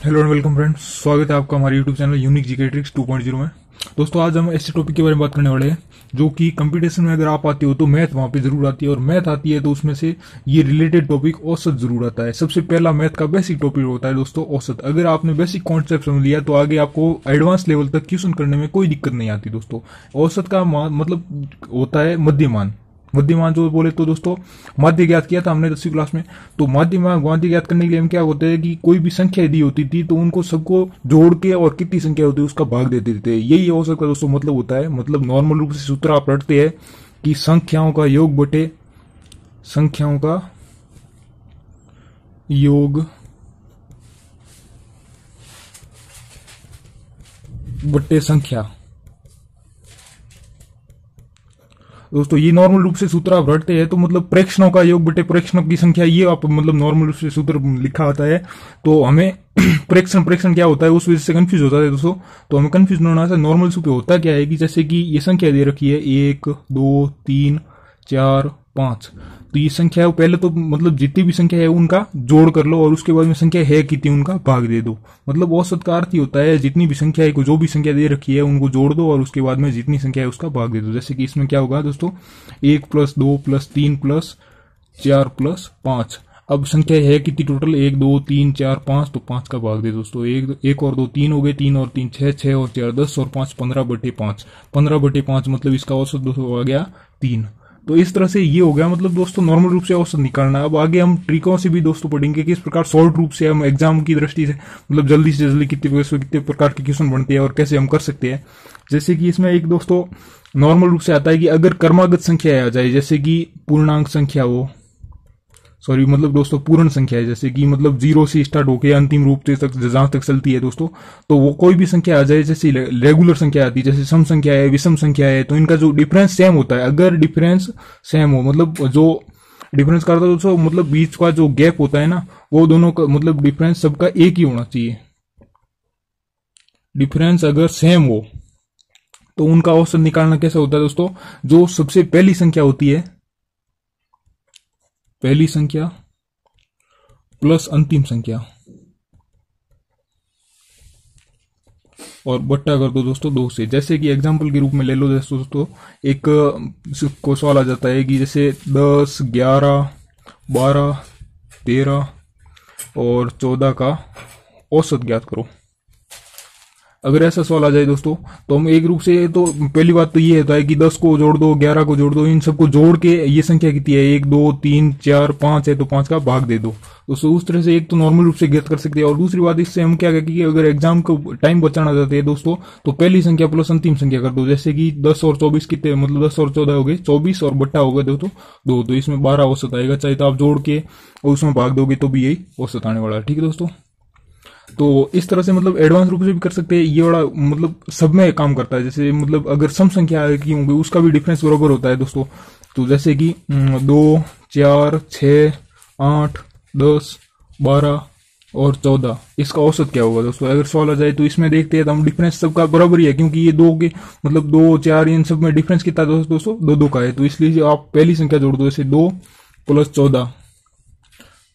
Hello and welcome friends, स्वागत है आपका हमारे YouTube channel unique GK tricks 2.0 में। दोस्तों आज हम ऐसे टॉपिक के बारे में बात करने वाले हैं जो कि कंपटीशन में अगर आप आते हो तो मैथ वहां पे जरूर आती है, और मैथ आती है तो उसमें से ये रिलेटेड टॉपिक औसत जरूर आता है। सबसे पहला मैथ का बेसिक टॉपिक होता है दोस्तों औसत। अगर आपने बेसिक कॉन्सेप्ट समझ लिया तो आगे आपको एडवांस लेवल तक क्वेश्चन करने में कोई दिक्कत नहीं आती दोस्तों। औसत का मतलब होता है मध्यमान। मध्यमान जो बोले तो दोस्तों माध्य ज्ञात किया था हमने 10वीं क्लास में। तो माध्य ज्ञात करने के लिए हम क्या होता है कि कोई भी संख्या दी होती थी तो उनको सबको जोड़ के और कितनी संख्या होती है उसका भाग देते थे। यही औसत का दोस्तों मतलब होता है। मतलब नॉर्मल रूप से सूत्र आप रटते हैं कि संख्याओं का योग बटे संख्याओं का योग बटे संख्या। दोस्तों ये नॉर्मल रूप से सूत्र आप रटते हैं तो मतलब प्रेक्षणों का योग बटे प्रेक्षणों की संख्या, ये आप मतलब नॉर्मल रूप से सूत्र लिखा आता है। तो हमें प्रेक्षण क्या होता है उस वजह से कंफ्यूज होता है दोस्तों। तो हमें कंफ्यूज न होना चाहिए। नॉर्मल सूत्र होता क्या है कि जैसे कि ये संख्या दे रखी है 1 2 3 4 5, तो ये संख्या है पहले तो मतलब जितनी भी संख्या है उनका जोड़ कर लो और उसके बाद में संख्या है कितनी उनका भाग दे दो। मतलब औसत का अर्थ ही होता है जितनी भी संख्या है, जो भी संख्या दे रखी है उनको जोड़ दो और उसके बाद में जितनी संख्या है उसका भाग दे दो। जैसे कि इसमें क्या होगा दोस्तों 1 + 2 + 3 + 4 + 5। अब संख्या है कितनी टोटल 1 2 3 4 5, तो 5 का भाग दे दोस्तों। 1 और 2 3 हो गए, 3 और 3 6, 6 और 4 10 और 5 15/5। 15/5 मतलब इसका औसत दोस्तों आ गया 3। तो इस तरह से ये हो गया मतलब दोस्तों नॉर्मल रूप से औसत निकालना। अब आगे हम ट्रिकों से भी दोस्तों पढ़ेंगे कि किस प्रकार शॉर्ट रूप से हम एग्जाम की दृष्टि से मतलब जल्दी से जल्दी कितने प्रकार के क्वेश्चन बनते हैं और कैसे हम कर सकते हैं। जैसे कि इसमें एक दोस्तों नॉर्मल रूप से आता है कि अगर क्रमागत संख्या आ जाए, जैसे कि पूर्णांक संख्या हो, मतलब दोस्तों पूर्ण संख्या है, जैसे कि मतलब 0 से स्टार्ट होकर अंतिम रूप तक जहां तक चलती है दोस्तों, तो वो कोई भी संख्या आ जाए, जैसे रेगुलर संख्या आती है, जैसे सम संख्या है, विषम संख्या है, तो इनका जो डिफरेंस सेम होता है। अगर डिफरेंस सेम हो मतलब जो डिफरेंस करता है दोस्तों, मतलब बीच का जो गैप होता है ना, वो दोनों का मतलब डिफरेंस सबका एक ही होना चाहिए। डिफरेंस अगर सेम हो तो उनका औसत निकालना कैसे होता है दोस्तों, जो सबसे पहली संख्या होती है, पहली संख्या प्लस अंतिम संख्या, और बट्टा कर दो दोस्तों 2 से। जैसे कि एग्जांपल के रूप में ले लो दोस्तों, एक को सवाल आ जाता है कि जैसे 10 11 12 13 और 14 का औसत ज्ञात करो। अगर ऐसा सवाल आ जाए दोस्तों तो हम एक रूप से, तो पहली बात तो ये होता है कि 10 को जोड़ दो, 11 को जोड़ दो, इन सबको जोड़ के ये संख्या कितनी है 1 2 3 4 5 है, तो 5 का भाग दे दो दोस्तों। उस तरह से एक तो नॉर्मल रूप से ज्ञात कर सकते हैं। और दूसरी बात इससे हम क्या करें कि अगर एग्जाम को टाइम बचाना चाहते हैं दोस्तों, तो पहली संख्या प्लस अंतिम संख्या कर दो। जैसे कि 10 और 24 कितने, मतलब 10 और 14 हो गए 24 और बट्टा हो गया दोस्तों 2, तो इसमें 12 औसत आएगा। चाहे तो आप जोड़ के और उसमें भाग दोगे तो भी यही औसत आने वाला है। ठीक है दोस्तों, तो इस तरह से मतलब एडवांस रूप से भी कर सकते हैं। ये बड़ा मतलब सब में काम करता है। जैसे मतलब अगर सम संख्या की होंगी उसका भी डिफरेंस बराबर होता है दोस्तों। तो जैसे कि 2 4 6 8 10 12 और 14, इसका औसत क्या होगा दोस्तों। अगर सवाल आ जाए तो इसमें देखते हैं तो हम डिफरेंस सबका बराबर ही है, क्योंकि ये 2 के मतलब 2 4 इन सब में डिफरेंस कितना दोस्तों 2 का है। तो इसलिए आप पहली संख्या जोड़ दो, जैसे 2 + 14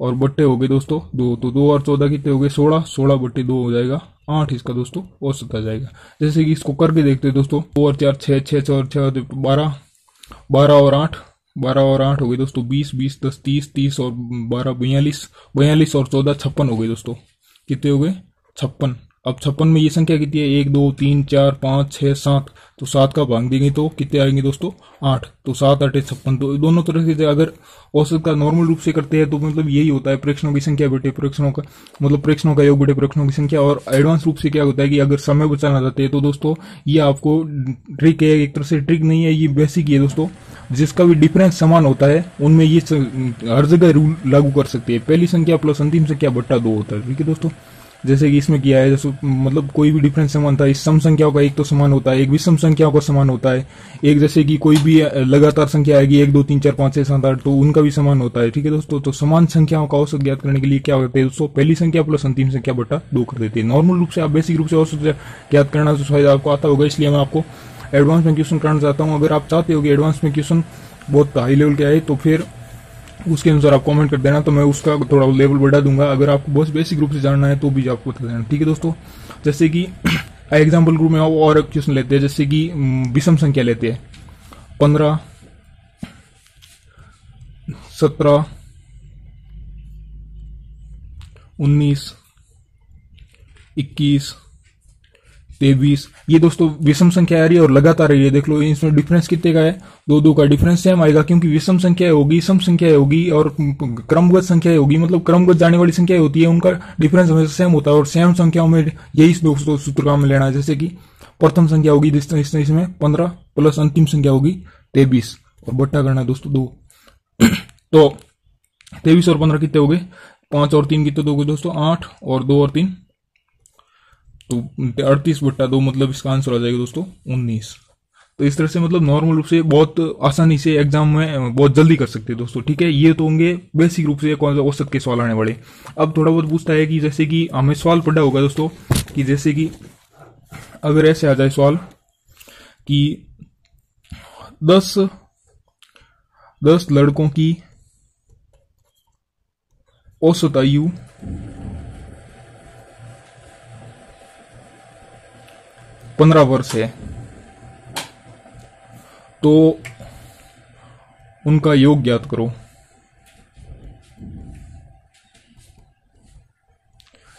और बट्टे हो गए दोस्तों 2, तो 2 और 14 कितने हो गए 16, 16/2 हो जाएगा 8, इसका दोस्तों औसत आ जाएगा। जैसे कि इसको करके देखते हैं दोस्तों, 2 और 4 6, 6 और 6 12, 12 और 8, 12 और 8 हो गए दोस्तों 20, 20 10 30, 30 और 12 42, 42 और 14 56 हो गए दोस्तों। कितने हो गए 56। अब 56 में ये संख्या कितनी है 1 2 3 4 5 6 7, तो 7 का भाग देंगे तो कितने आएंगे दोस्तों 8, तो 7 8 56। तो दोनों तरह से अगर औसत का नॉर्मल रूप से करते हैं तो मतलब यही होता है प्रेक्षणों की संख्या बटे प्रेक्षणों का मतलब प्रेक्षणों का योग बटे प्रेक्षणों की संख्या। और एडवांस रूप से क्या होता है कि अगर समय बचाना चाहते हैं तो दोस्तों ये आपको ट्रिक है, एक तरह से ट्रिक नहीं है, ये बेसिक ही है दोस्तों। जिसका भी डिफरेंस समान होता है उनमें ये हर जगह रूल लागू कर सकते हैं। पहली संख्या प्लस अंतिम संख्या बट्टा 2 होता है। ठीक है दोस्तों, जैसे कि इसमें किया है, जैसे मतलब कोई भी डिफरेंस समान था, इस सम संख्याओं का एक तो समान होता है, एक विषम संख्याओं का समान होता है, एक जैसे कि कोई भी लगातार संख्या आएगी 1 2 3 4 5 6 7 8, तो उनका भी समान होता है। ठीक है दोस्तों, तो समान संख्याओं का औसत ज्ञात करने के लिए क्या होता है दोस्तों, पहली संख्या प्लस अंतिम संख्या बट्टा 2 कर देते हैं। नॉर्मल रूप से आप बेसिक रूप से औसत ज्ञात करना तो शायद आपको आता होगा, इसलिए मैं आपको एडवांस में क्वेश्चन कराना चाहता हूँ। अगर आप चाहते हो कि एडवांस में क्वेश्चन बहुत हाई लेवल के आए तो फिर उसके अनुसार आप कमेंट कर देना, तो मैं उसका थोड़ा लेवल बढ़ा दूंगा। अगर आपको बहुत बेसिक रूप से जानना है तो भी आपको बता देना, ठीक है दोस्तों। जैसे कि एग्जाम्पल ग्रुप में और क्वेश्चन लेते हैं, जैसे कि विषम संख्या लेते हैं 15, 17, 19, 21, 23। ये दोस्तों विषम संख्या आ रही है और लगातार रही है। देख लो इसमें डिफरेंस कितने का है, 2 का डिफरेंस सेम आएगा, क्योंकि विषम संख्या होगी, सम संख्या होगी और क्रमगत संख्या होगी, मतलब क्रमगत जाने वाली संख्या होती है, उनका डिफरेंस हमेशा सेम होता है। और सेम संख्याओं में यही दोस्तों सूत्र काम में लेना है। जैसे कि प्रथम संख्या होगी इसमें 15 प्लस अंतिम संख्या होगी 23 और बट्टा करना है दोस्तों 2। तो 23 और 15 कितने हो गए, 5 और 3 कितने हो गए दोस्तों, 8 और 2 और 3 तो 38/2, मतलब इसका आंसर आ जाएगा दोस्तों 19। तो इस तरह से मतलब नॉर्मल रूप से बहुत आसानी से एग्जाम में बहुत जल्दी कर सकते हैं दोस्तों, ठीक है। ये तो होंगे बेसिक रूप से कौन सा औसत के सवाल आने वाले। अब थोड़ा बहुत पूछता है कि जैसे कि हमें सवाल पढ़ा होगा दोस्तों कि जैसे कि अगर ऐसे आ जाए सवाल कि 10 लड़कों की औसत आयु 15 वर्ष है, तो उनका योग ज्ञात करो।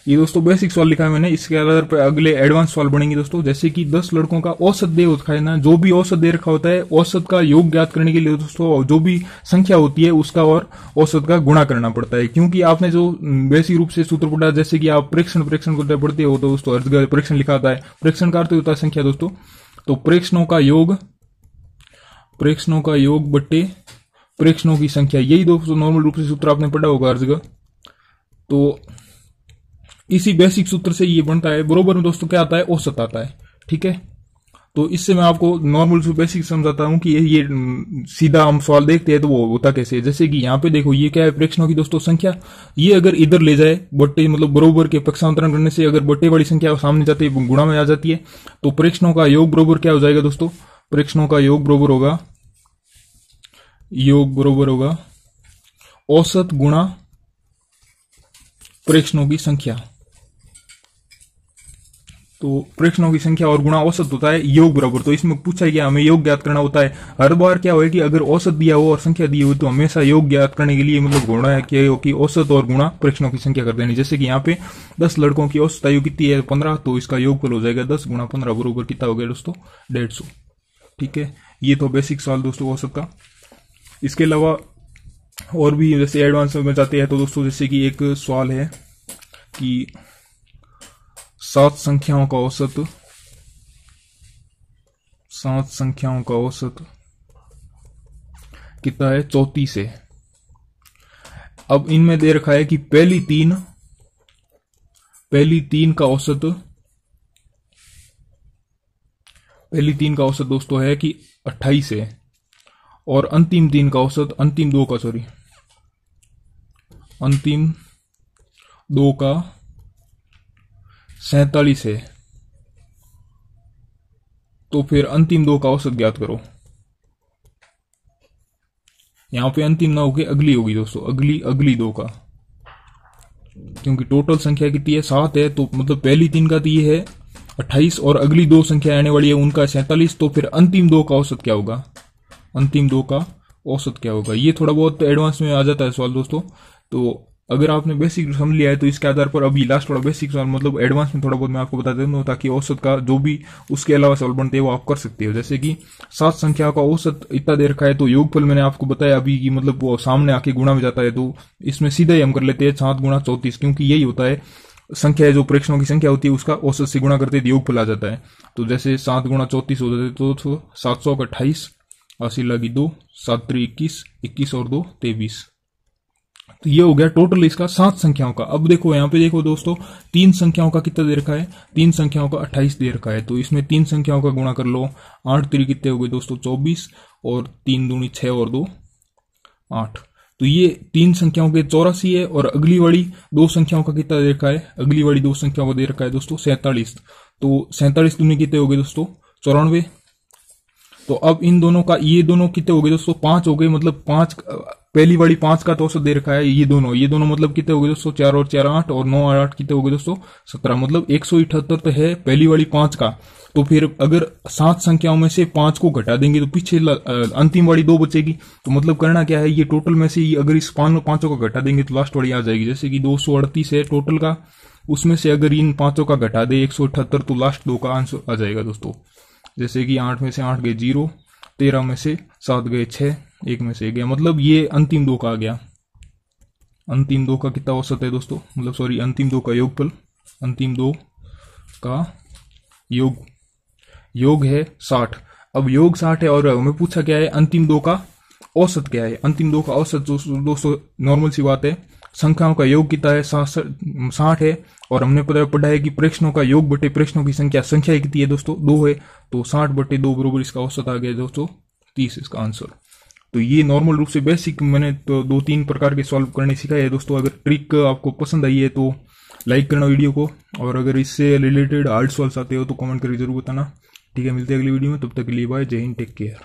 ये दोस्तों बेसिक सवाल लिखा है मैंने, इसके आधार पर अगले एडवांस सवाल बनेंगे दोस्तों। जैसे कि 10 लड़कों का औसत दे रखा है ना, जो भी औसत दे रखा होता है, औसत का योग ज्ञात करने के लिए दोस्तों जो भी संख्या होती है उसका और औसत का गुणा करना पड़ता है। क्योंकि आपने जो बेसिक रूप से सूत्र पढ़ा, जैसे कि आप प्रेक्षण को पढ़ते हो तो दोस्तों हर जगह प्रेक्षण लिखा होता है, प्रेक्षण का अर्थ होता है संख्या दोस्तों। तो प्रेक्षणों का योग बट्टे प्रेक्षणों की संख्या, यही दोस्तों नॉर्मल रूप से सूत्र आपने पढ़ा होगा हर जगह। तो इसी बेसिक सूत्र से ये बनता है। बरोबर में दोस्तों क्या आता है, औसत आता है, ठीक है। तो इससे मैं आपको नॉर्मल से बेसिक समझाता हूं कि ये सीधा हम सवाल देखते हैं तो वो होता कैसे है। जैसे कि यहाँ पे देखो ये क्या है, प्रेक्षणों की दोस्तों संख्या, ये अगर इधर ले जाए बट्टे, मतलब बरोबर के पक्षांतरण करने से अगर बट्टे वाली संख्या सामने जाती है, गुणा में आ जाती है, तो प्रेक्षणों का योग बरोबर क्या हो जाएगा दोस्तों, प्रेक्षणों का योग बरोबर होगा औसत गुणा प्रेक्षणों की संख्या। तो प्रेक्षणों की संख्या और गुणा औसत होता है योग बराबर। तो इसमें पूछा है कि हमें योग ज्ञात करना होता है। हर बार क्या हो कि अगर औसत दिया हो और संख्या दी हो तो हमेशा योग ज्ञात करने के लिए मतलब गुणा है कि औसत और गुणा प्रेक्षणों की संख्या कर देनी। जैसे कि यहाँ पे 10 लड़कों की औसत आयु कितनी है, 15, तो इसका योगफल हो जाएगा 10 गुणा 15 बरोबर कितना हो गया दोस्तों, 150, ठीक है। ये तो बेसिक सवाल दोस्तों औसत का। इसके अलावा और भी जैसे एडवांस में जाते हैं तो दोस्तों जैसे कि एक सवाल है कि 7 संख्याओं का औसत कितना है, 34 है। अब इनमें दे रखा है कि पहली तीन का औसत दोस्तों है कि 28 है, और अंतिम दो का 47 है। तो फिर अंतिम 2 का औसत ज्ञात करो। यहां पे अंतिम ना होके अगली होगी दोस्तों, अगली 2 का, क्योंकि टोटल संख्या कितनी है, 7 है। तो मतलब पहली 3 का तो ये है 28 और अगली 2 संख्या आने वाली है उनका 47। तो फिर अंतिम 2 का औसत क्या होगा, ये थोड़ा बहुत एडवांस में आ जाता है सवाल दोस्तों। तो अगर आपने बेसिक समझ लिया है तो इसके आधार पर अभी लास्ट थोड़ा बेसिक सवाल मतलब एडवांस में थोड़ा बहुत मैं आपको बता देता हूँ, ताकि औसत का जो भी उसके अलावा सवाल बनते हैं वो आप कर सकते हो। जैसे कि 7 संख्या का औसत इतना दे रखा है, तो योगफल मैंने आपको बताया अभी कि मतलब वो सामने आके गुणा में जाता है। तो इसमें सीधा ही हम कर लेते हैं 7 गुणा 34, क्योंकि यही होता है संख्या जो प्रेक्षणों की संख्या होती है उसका औसत से गुणा करते थे योगफल आ जाता है। तो जैसे 7 गुणा 34 हो जाते तो 728, 80 लगी 2, 7 3 21, 21 और 2 23। तो ये हो गया टोटल इसका 7 संख्याओं का। अब देखो यहाँ पे देखो दोस्तों 3 संख्याओं का कितना दे रखा है, 3 संख्याओं का 28 दे रखा है। तो इसमें 3 संख्याओं का गुणा कर लो, 8 3 कितने हो गए दोस्तों 24, और 3 दूनी 6 और 2 8। तो ये 3 संख्याओं के 84 है, और अगली वाली 2 संख्याओं का कितना दे रखा है, अगली वाली 2 संख्याओं का दे रखा है दोस्तों 47। तो 47 दूनी कितने हो गए दोस्तों 94। तो अब इन दोनों का ये दोनों कितने हो गए दोस्तों 5 हो गए, मतलब 5 पहली वाली 5 का तो औसत दे रखा है, ये दोनों मतलब कितने हो गए दोस्तों, 4 और 4 8 और 9 और 8 कितने हो गए दोस्तों, 17, मतलब 178 तो है पहली वाली 5 का। तो फिर अगर 7 संख्याओं में से 5 को घटा देंगे तो पीछे अंतिम वाली 2 बचेगी। तो मतलब करना क्या है, ये टोटल में से अगर इस पांचों का घटा देंगे तो लास्ट वाली आ जाएगी। जैसे कि 238 है टोटल का, उसमें से अगर इन 5 का घटा दे 178 तो लास्ट 2 का आंसर आ जाएगा दोस्तों। जैसे कि 8 में से 8 गए 0, 13 में से 7 गए 6, 1 में से 1 गया, मतलब ये अंतिम 2 का आ गया। अंतिम 2 का कितना औसत है दोस्तों, मतलब सॉरी अंतिम 2 का योगफल, अंतिम 2 का योग है 60। अब योग 60 है और हमें पूछा क्या है, अंतिम 2 का औसत क्या है। अंतिम 2 का औसत दोस्तों नॉर्मल सी बात है, संख्याओं का योग कितना है 60 है, और हमने पढ़ा है कि प्रश्नों का योग बटे प्रश्नों की संख्या कितनी है दोस्तों, 2 है। तो 60 बटे 2 बराबर इसका औसत आ गया दोस्तों 30, इसका आंसर। तो ये नॉर्मल रूप से बेसिक मैंने तो 2-3 प्रकार के सॉल्व करने सिखाए है दोस्तों। अगर ट्रिक आपको पसंद आई है तो लाइक करना वीडियो को, और अगर इससे रिलेटेड हार्ड सॉल्व आते हो तो कमेंट करके जरूर बताना। ठीक है, मिलते हैं अगली वीडियो में, तब तक के लिए बाय, जय हिंद, टेक केयर।